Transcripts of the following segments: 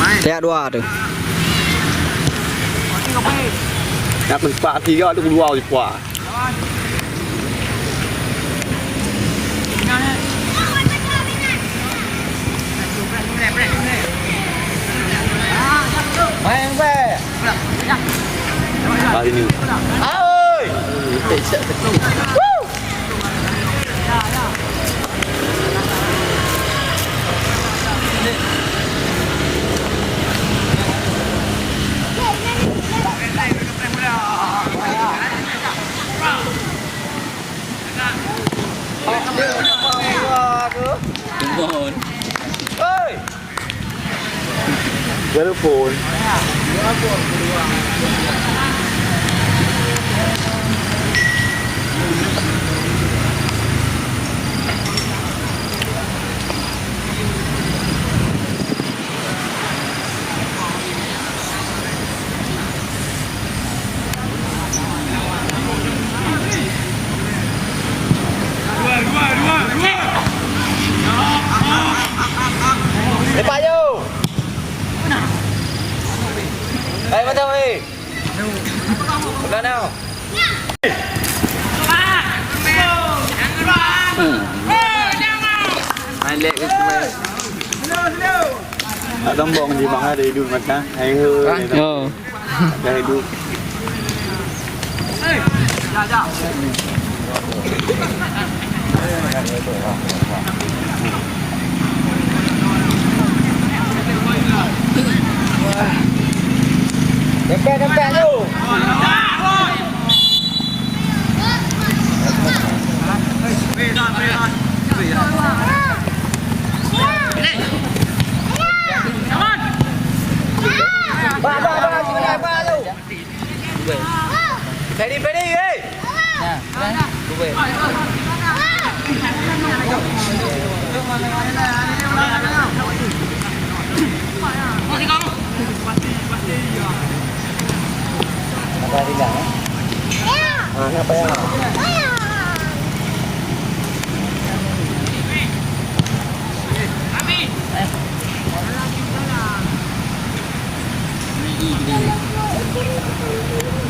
Lihat dua tu. Nak tempat tiga tu keluar je puas. Main be. Hari ni. Oi. Mohon. Oi. Telepon. Lepas yo. Hey, macam ni. Mana? Alik ke semua. Tak tombong je bang ada hidup macam. Hai he. Oh. Dah hidup. Dempet tu. Ba tu. Pedi eh. Nah, dua. Apa dia? Apa ya?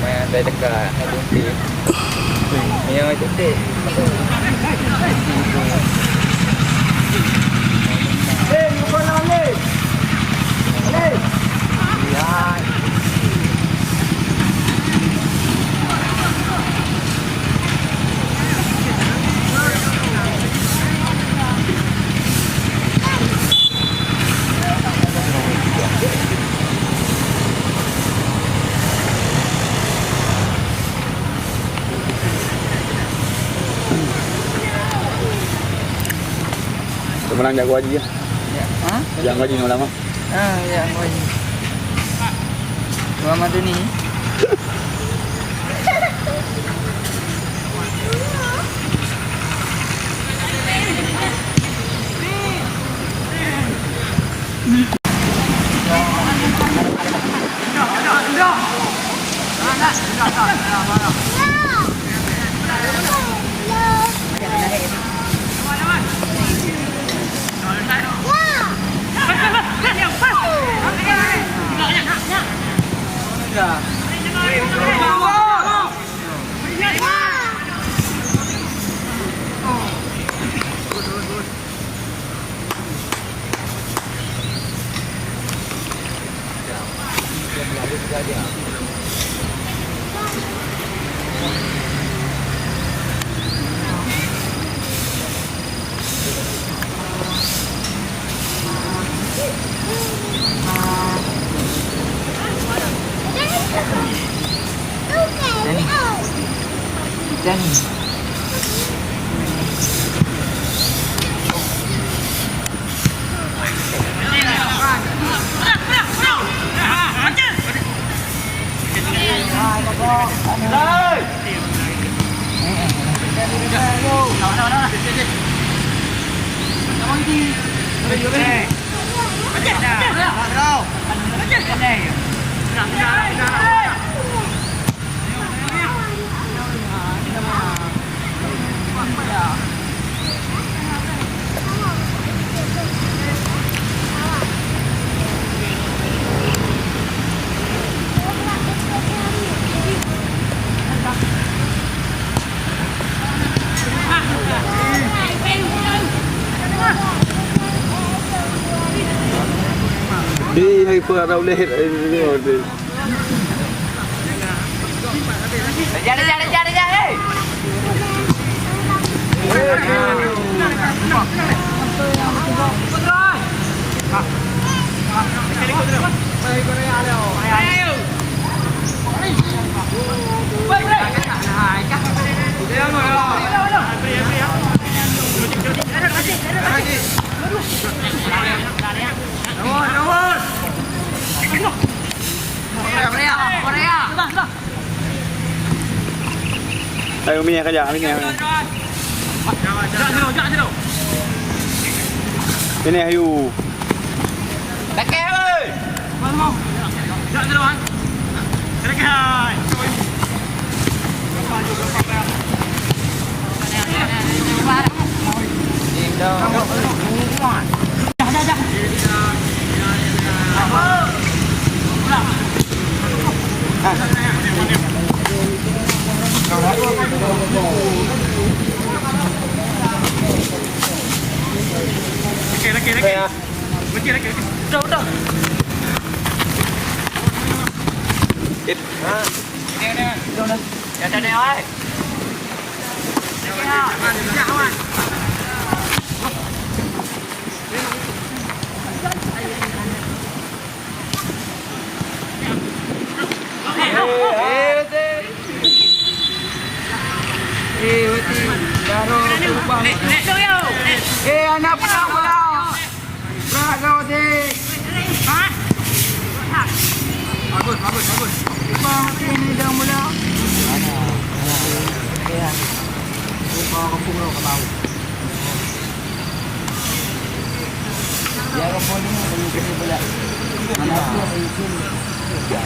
Main ada dekat Bunti. Yang cantik. Bukan lagi. Ya. Sebenarnya jago haji ya. Ha? Yang haji ni lama. Ya, boy. Mama tu ni. Danny. Di hai pernah boleh ini ada. Kejar. Ayo minyak aja, minyak. Ini ayo. Dekat ơi. Tìm đâu. Đâu. Ít. Đâu đây? Đây ơi. Anak pulang. Beragam deh. Bagus. Bang, ini dah mula. Ya. Buka kampung lo ke bawah. Ya, kampung ni perlu kena pula. Mana tu izin. Ya.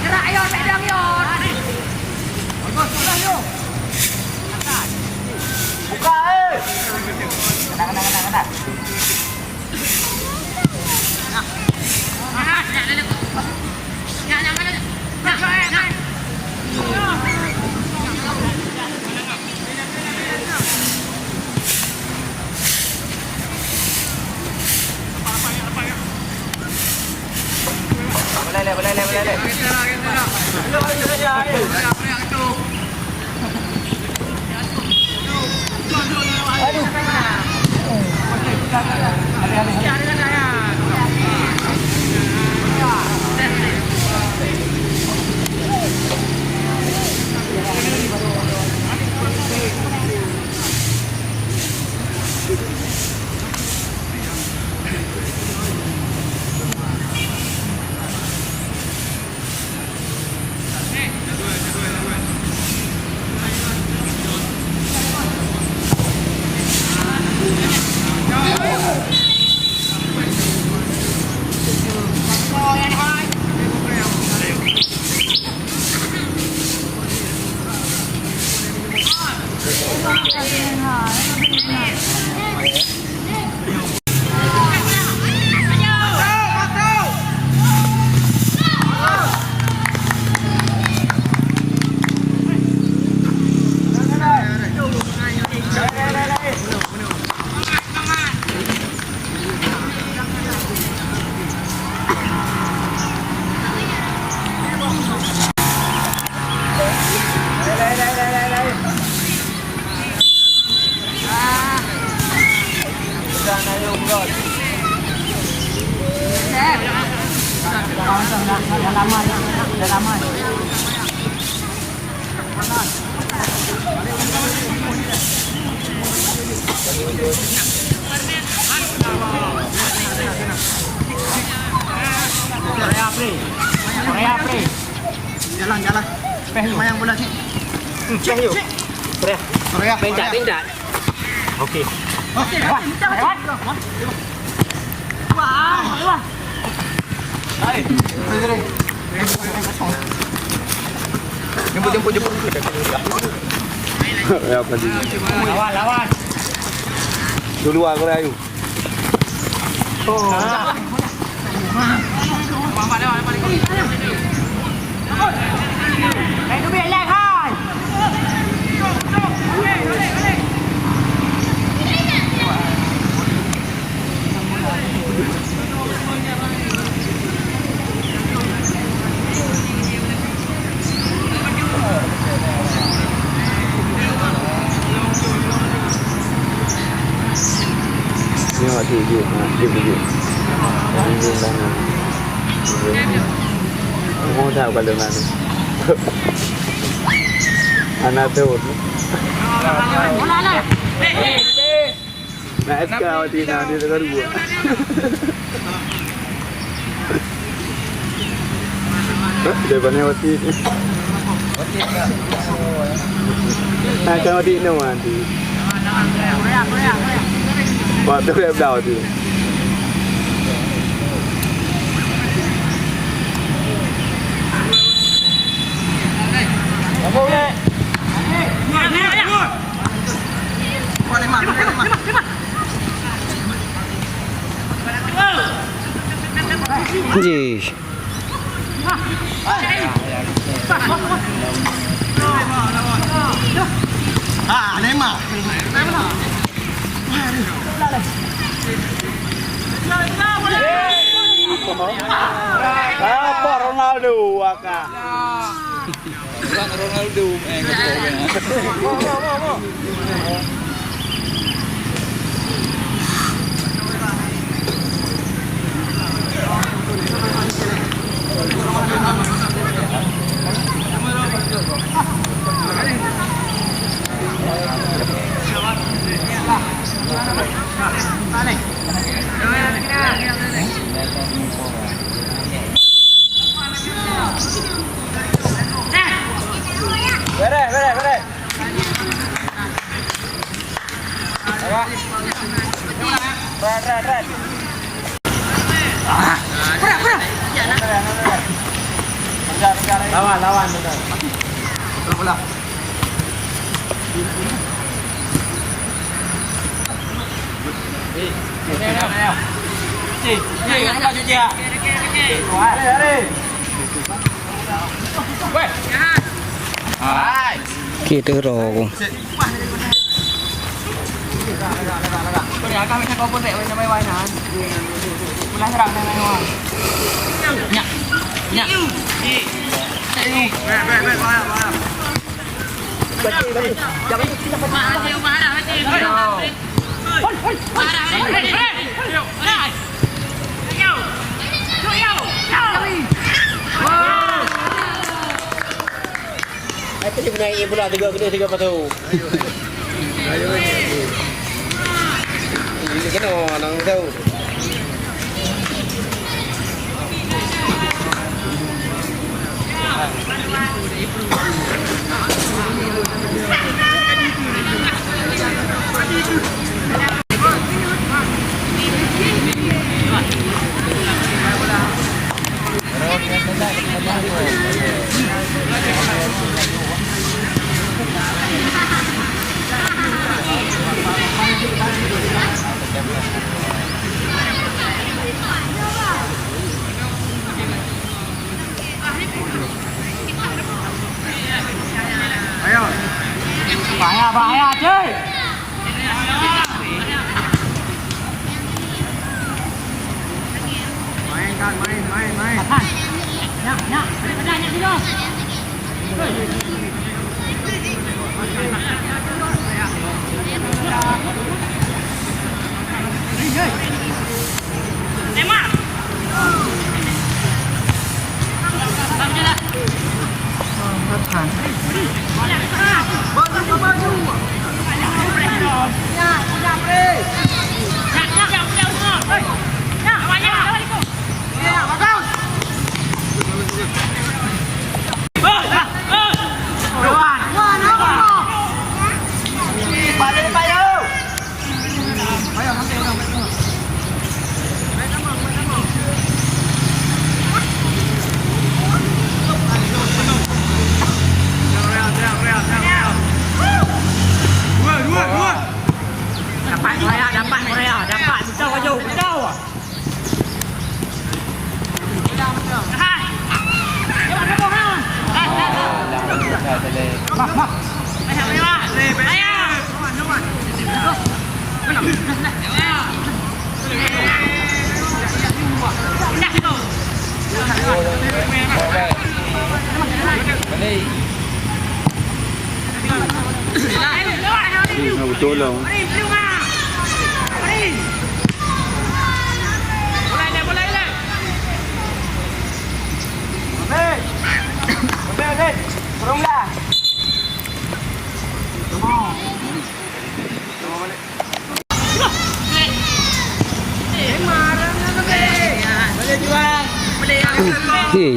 Gerak yon, pedang yon. Buka Kena. Boleh. Dah lama. Korea play. Jalan. Main bola sini. Cek yuk. Korea. Tindak. Okey. Lewat. Wah. Hai. jemput. Ya apa dia? Lawan. Dulu aku rayu. Itu biar lag hai. Ni waktu dia, dia. Mau tahu kalau mana? Anak tu. Nah, sekarang Tina dia tengah dua. Dia banyak waktu ni. Nah, kalau di ni nanti. Waktu dia berapa tu? Ji. Neymar. Apa Ronaldo akak? Ronaldo Bere. Red. Lawan. Bola. Kita rogo. Kami nak kau pun tak boleh main nan. Mulai serang dengan orang. Nyak. Itu dia menaiki pula 3 batu. Ini kena nang tahu. Bahaya cuy. Main. Tahan. Nyak. Nyak dulu. Neymar. Tahan. Betul lah. Turunlah. Hei.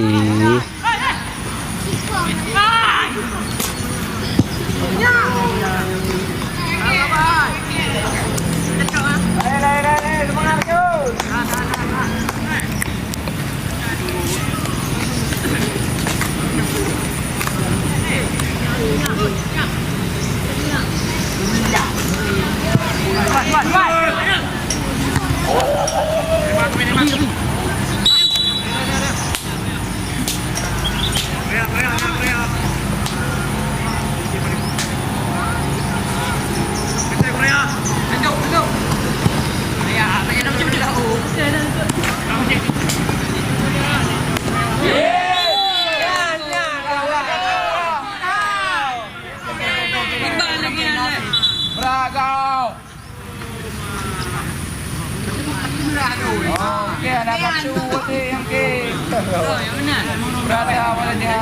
Semangat Jun. Okey, anak kapsu okey yang ke. Yang benar. Berada awal dia.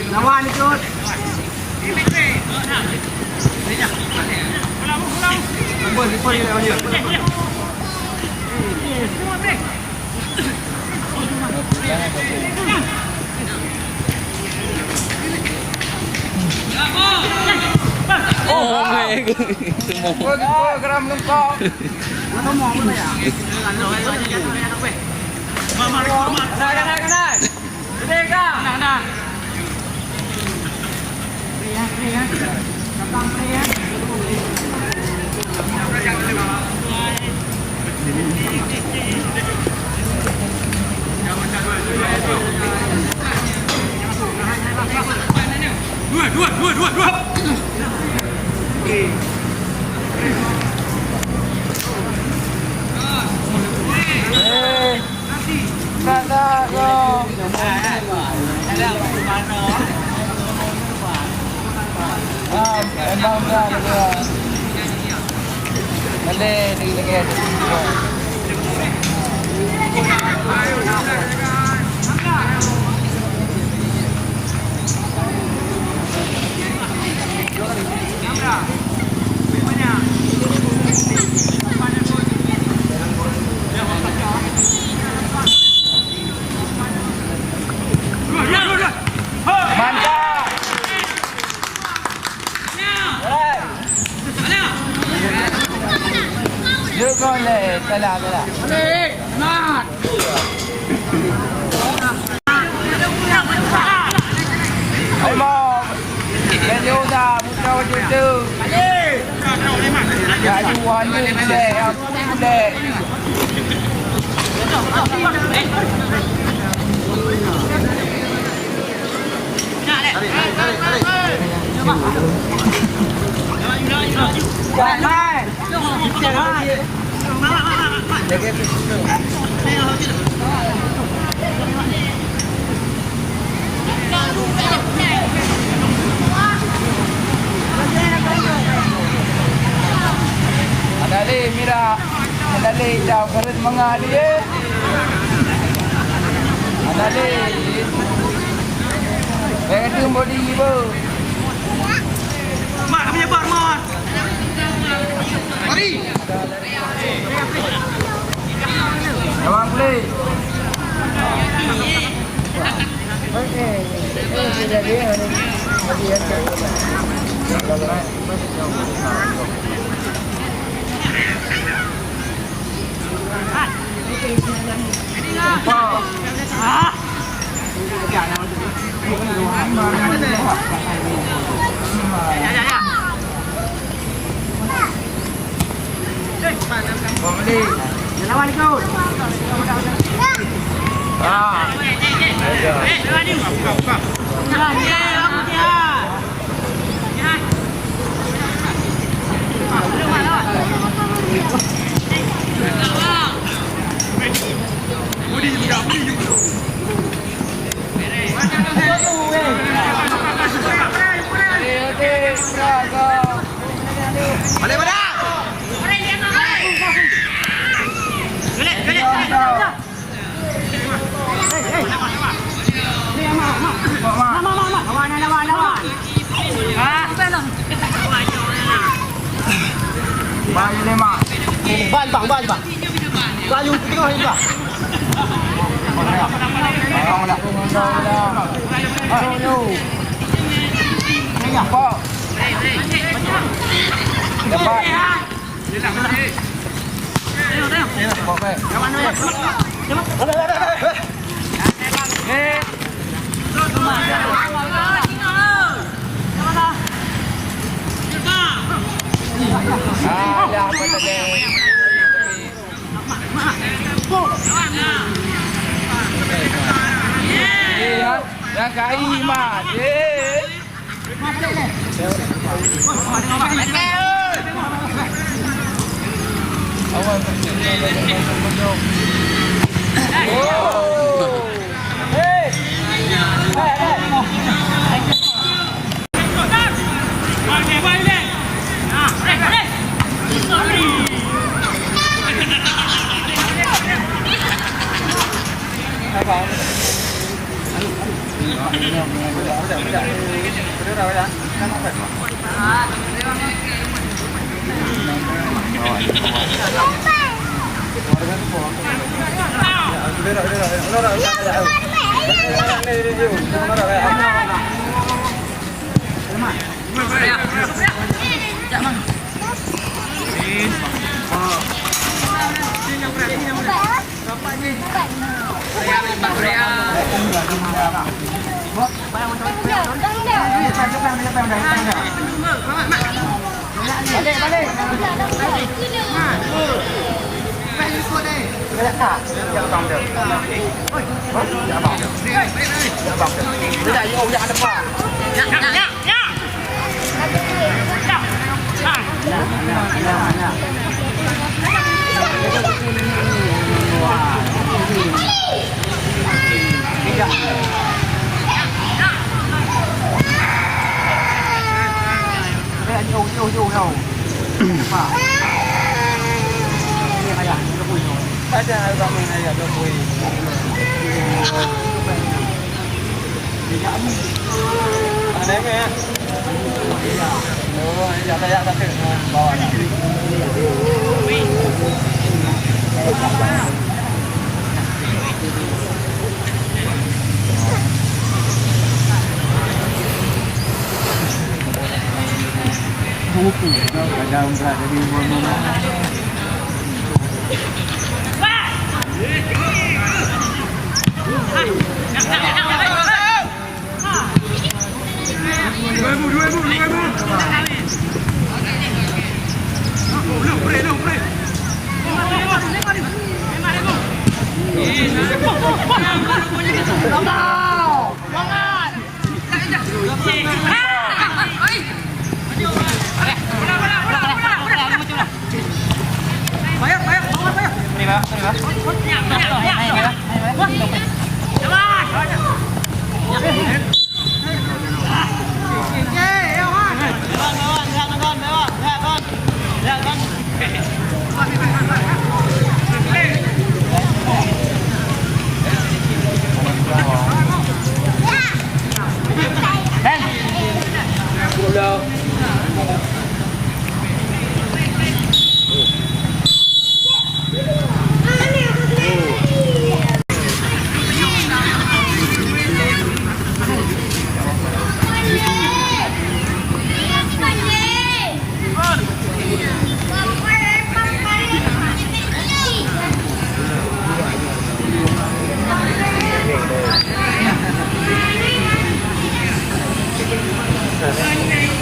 Lawan ikut. Oh, my God. Geram lengkap. Dua. Boleh, telah. Balik, semangat. Hai mom. Jadi udah buka wajah tu. Balik. Jadi wajah boleh, aku boleh. Madali, Mira. Madali, jauh kerut mengali eh. Madali. Jangan tu body ibu. Mak kami nyebar mak. Mari. Abang play. Lawan kau. Balik pada. Lawan. Bayu lima. Ban bang. Layu tengah ni bang. Tolong dah. Ayo. Ni apa? Dapat. Ada apa tadi? Yang kai mat. Awal oh. Hey.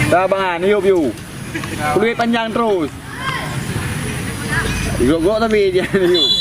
Tabangan, hiup yuk. Kulit panjang terus. Gok-gok tapi dia hiup.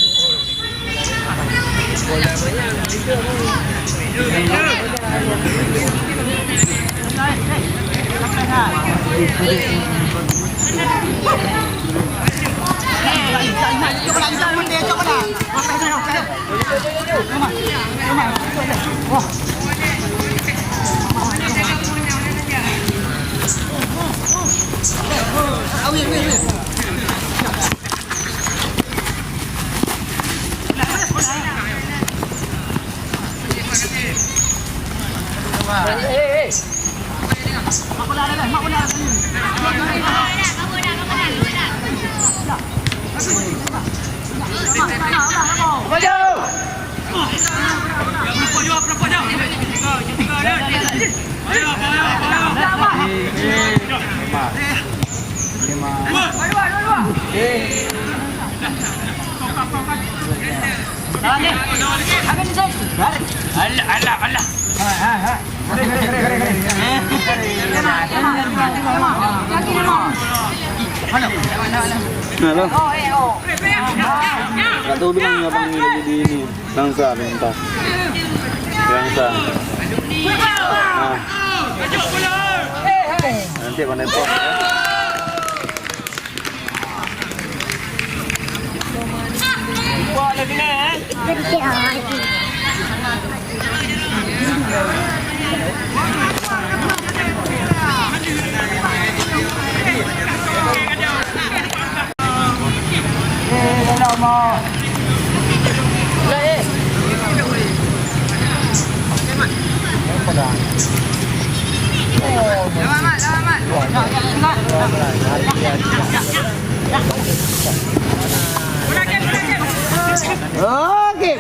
Halo. Gak tahu dengan ngabang ini lagi di ini. Langsa minta. Langsa. Nah. Nanti apa nepot ya? Buat lagi ni. Oke.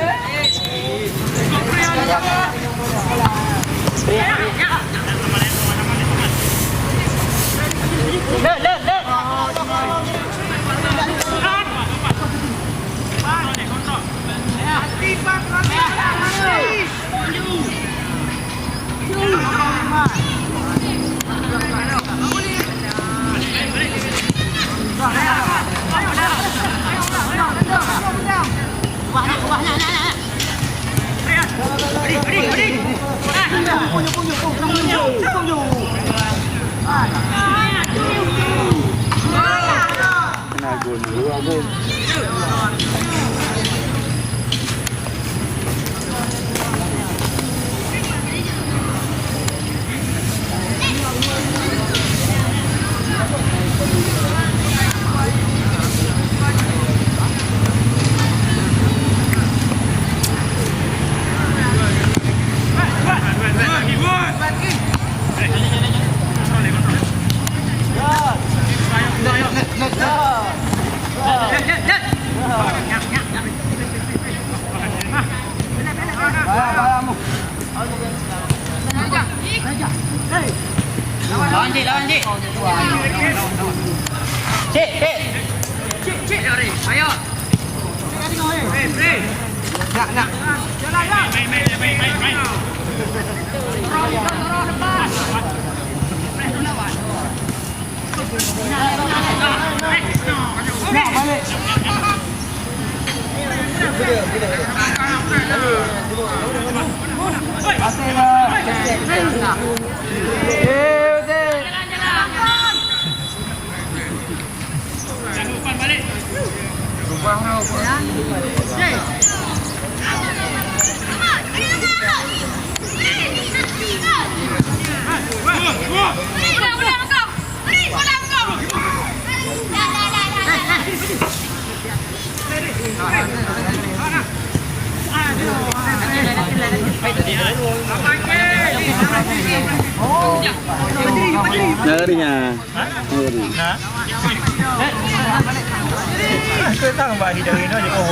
Kena gol dulu aku. Lawan Cik. Cik. Ayo. Nak. Jalan. Main. Nak balik. Nari niya. Nari. Ito tang bahi dari no je ko.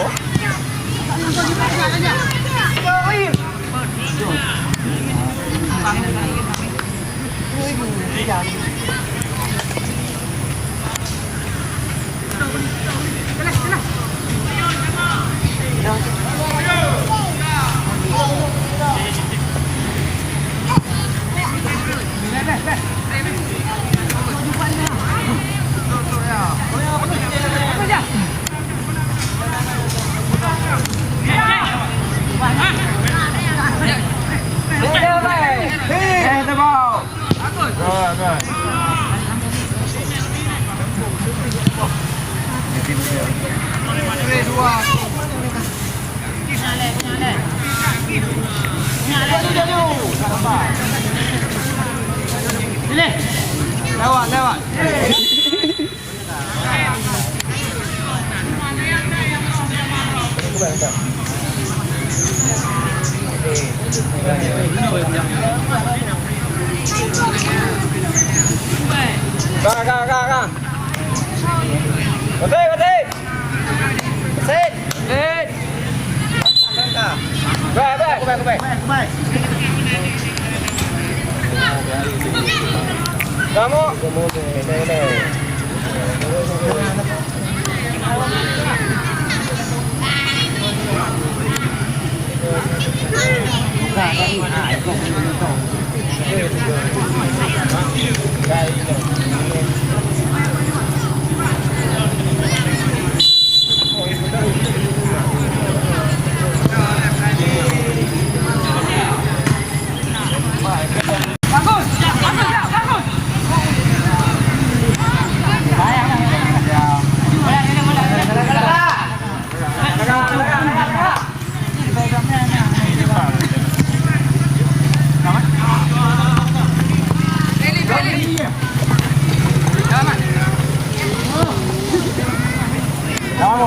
Lewat. Kak. Kati. Sit. Baik. Kamu.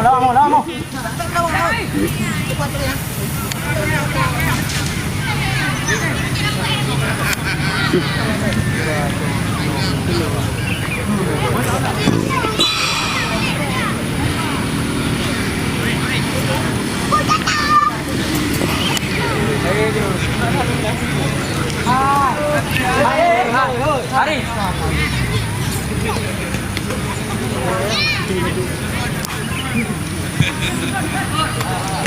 Lawan mo. Hari.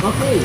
Okay.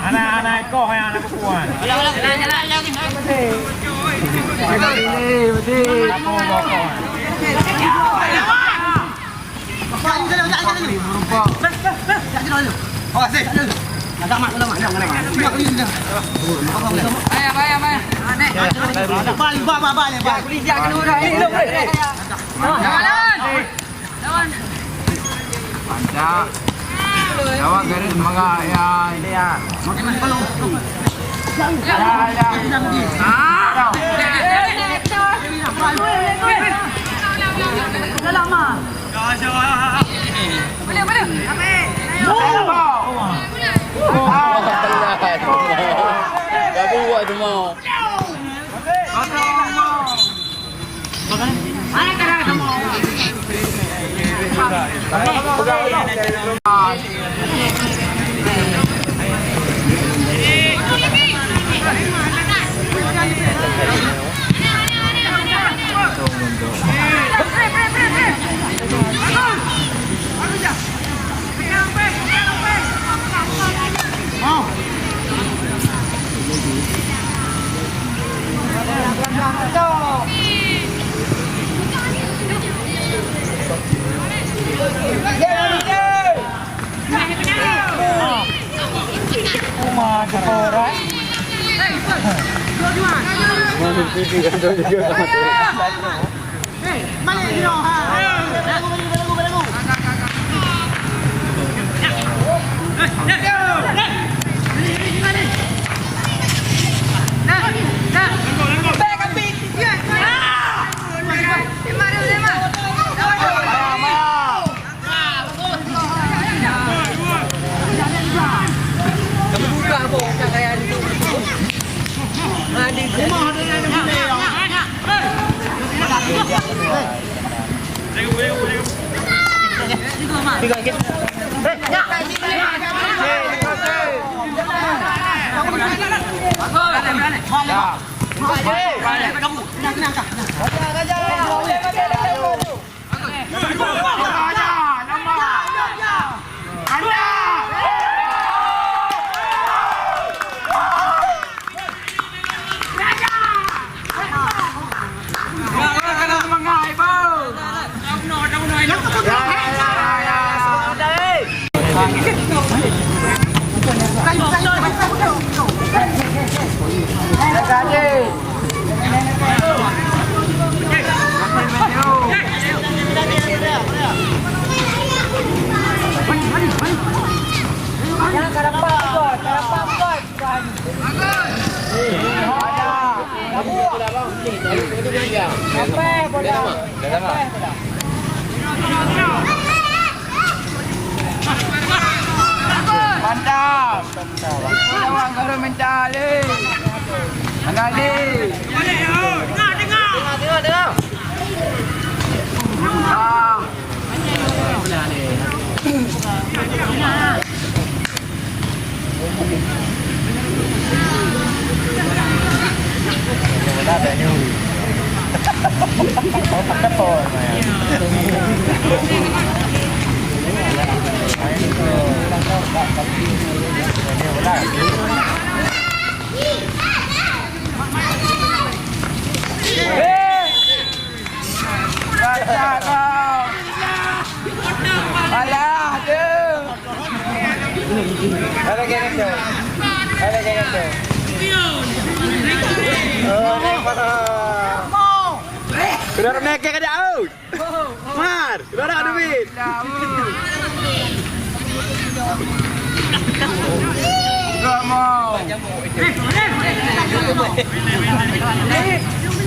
Anak-anak kau yang anak perempuan. Betul. Oh, sih. Agak mak lama, jangan lama. Ya, ini dah. Bayar. Ba. Kulit dia kena orang ni. Lawan. Panjang. Jawab garis mangga ya. Makin kalau. Gak buat tu mau. Masuk TV kan tu juga. Mantap. Lawan kalau mencari. Angali. Dengar. Sudah naik ke ada out. Mar, sudah ada duit. Enggak mau.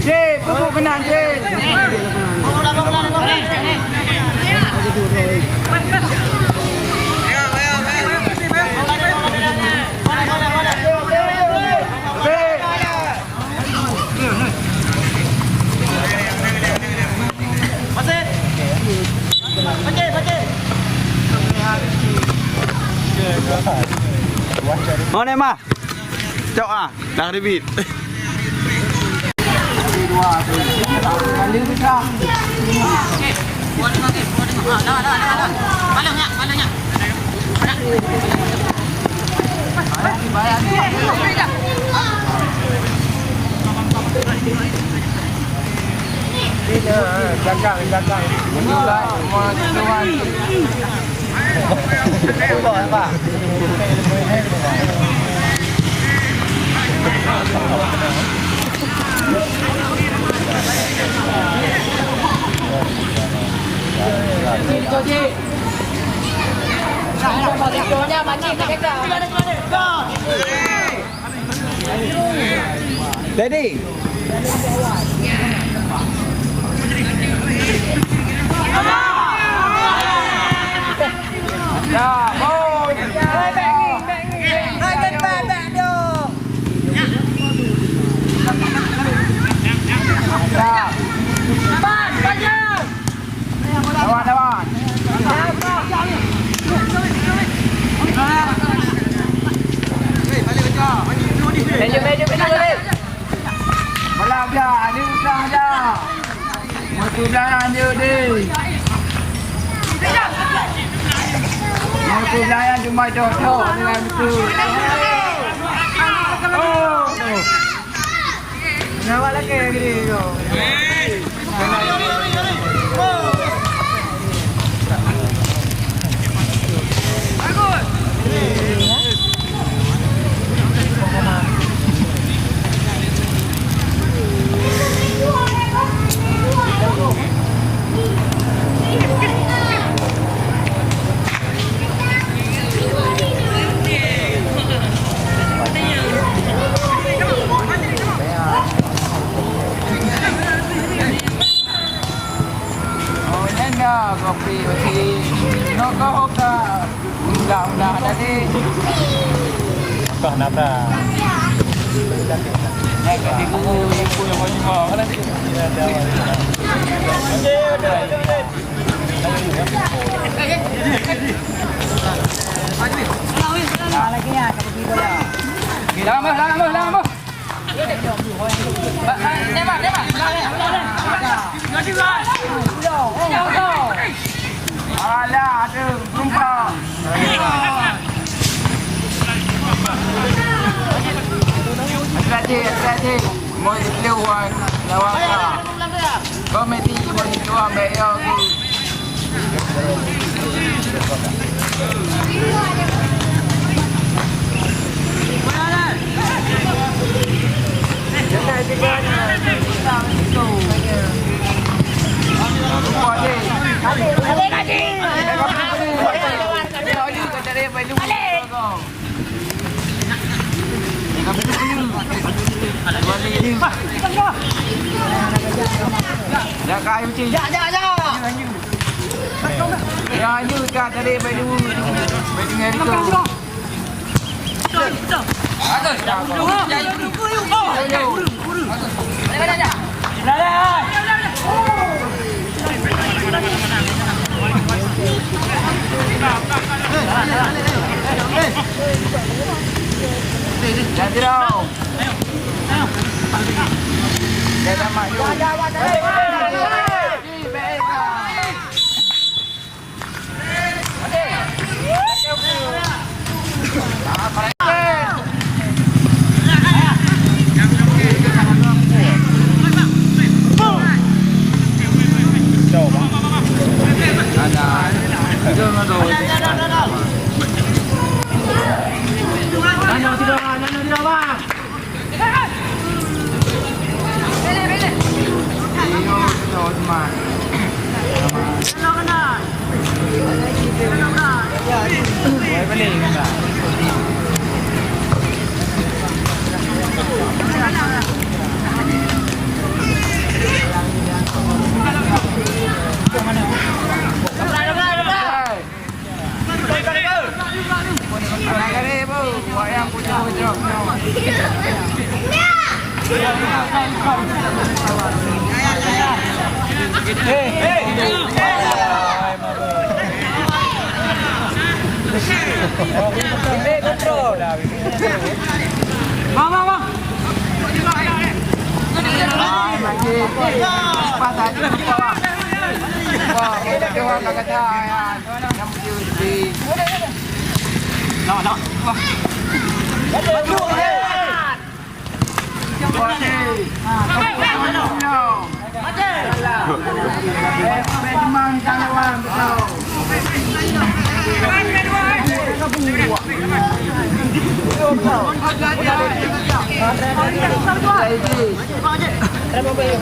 Jep, pupuk benang, Jep. Mana mah? Cok ah, dah ada duit. Jaga. Mulai tuan. Ready? Malam dah, ni usah dah. Mesti belayan dia ni. Mesti belayan cuma cocok dengan itu. Oh. Nampak lagi gini tu. Kopi masih nokok dah, dah tadi. Kau napa? Naik ke buku yang banyak kan nanti. Lagi ya, kopi bola. Lama. Tembak. Alah, ada rumpah. Hati-hati. Mau dikeluar lawan. Komedi mau dikeluar bayar tu. Dah kayu cik. Ya you kat tadi baju dengan itu. Atas. Jadi dong. Jangan maju. Mati.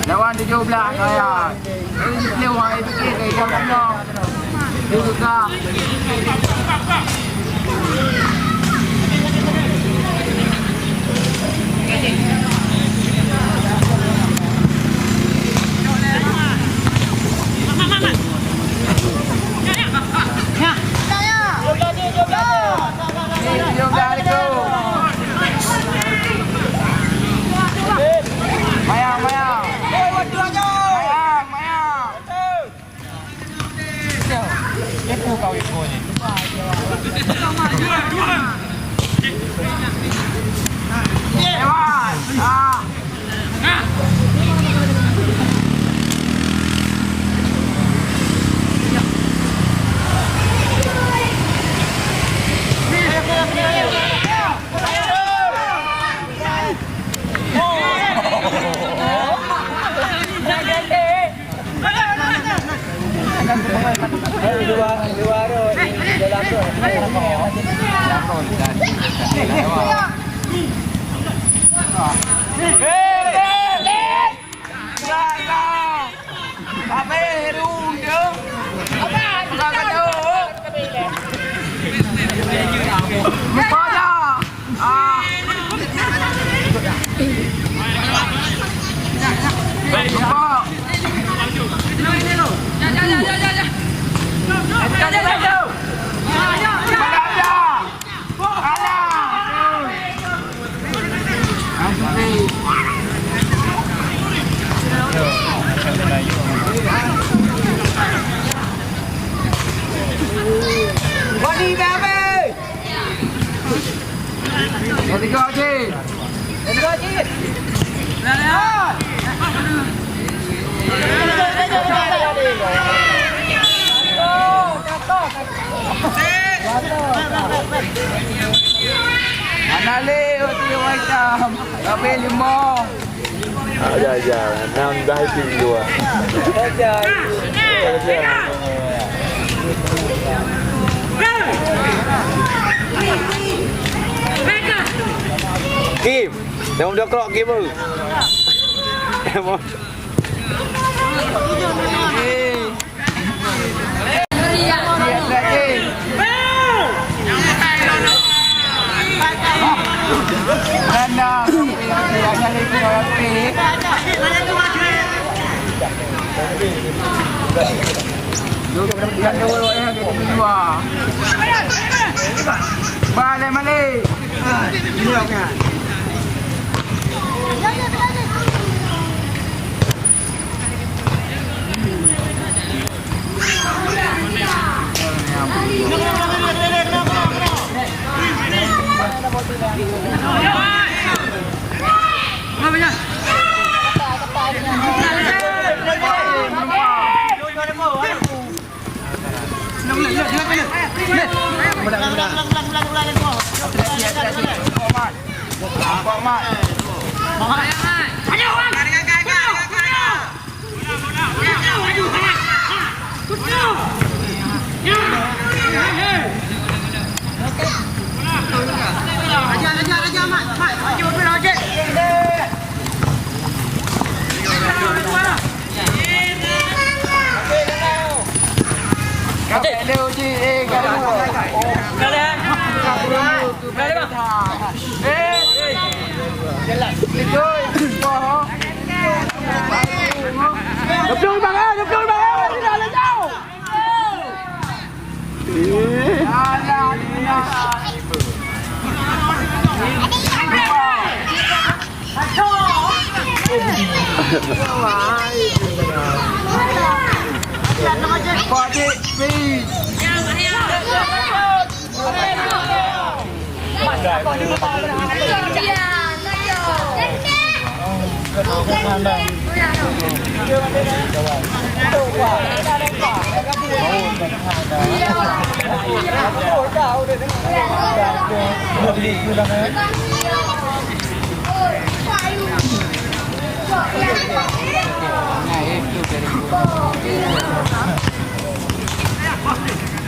Lawan 17 kaya. Lewat itu ke jam 6. Juga. Anali, uti wajam, tapi limo. Aja, enam dah itu dua. Aja. Kim, dah mau kerok Kim tu. Mau. Balik balik. Ini okey.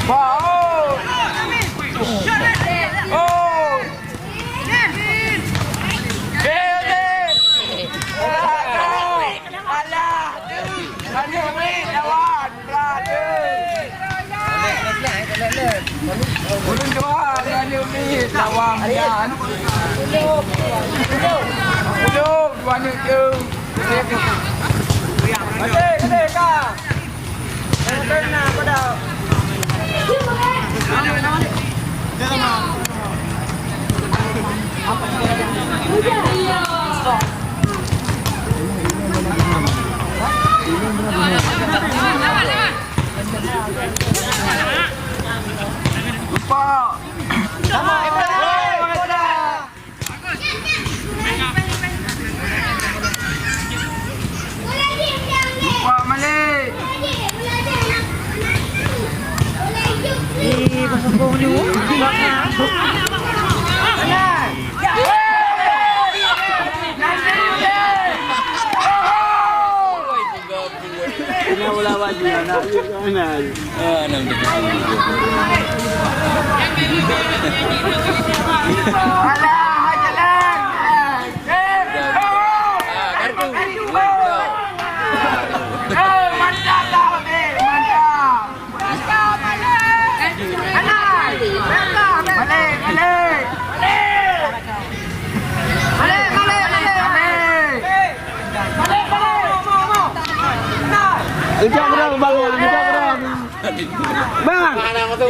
Wow. lawang yan. Ulog, wala yung. Kade ka. Turn na ako daw. Lupa. Sama. Lupa mali. Wala ba dyan? Nakikanal. Ala, aja lang. Mantap dah, mantap. Ikaw berapa bang? Ikaw berapa? Bang,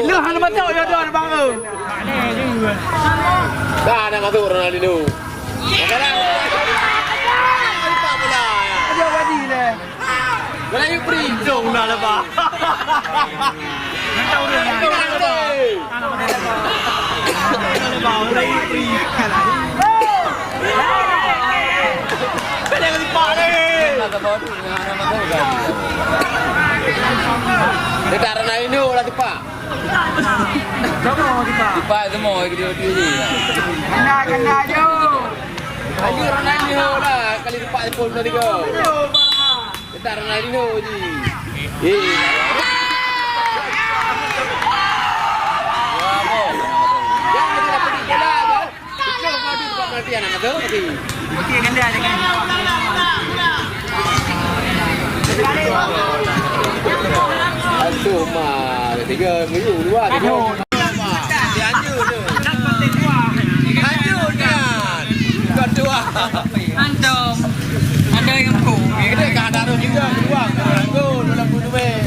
lu hana masuk ya tuan bang tu. Dah nak masuk Ronaldinho. Dia wadi le. Kalau you free dong dah lah bah. Tahu dia. Dekat Ronaldinho lah tipa. Tipa itu mau video dia. Kena jo. Lagi Ronaldinho lah kali tipa pun tadi kau. Dekat Ronaldinho je. Yang mesti dapat bola kau. Itu kau di tempat nanti anak tu mesti. Okey ganda dengan. Aduh mah, 3 minggu luar dia. Dia hancur tu. Hancur kan. Bukan dua. Antum. Ada yang ku. Kita kan ada juga keluar. Gol dalam duit.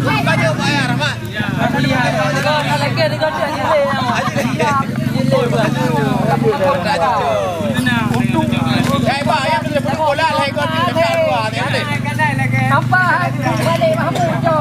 Banyak bayar Ahmad. Kalau lagi ada kau dia nilai. Eh, bah, yang boleh bola lah kau di dekat luar ni boleh. Nampak balik Mahmud jo.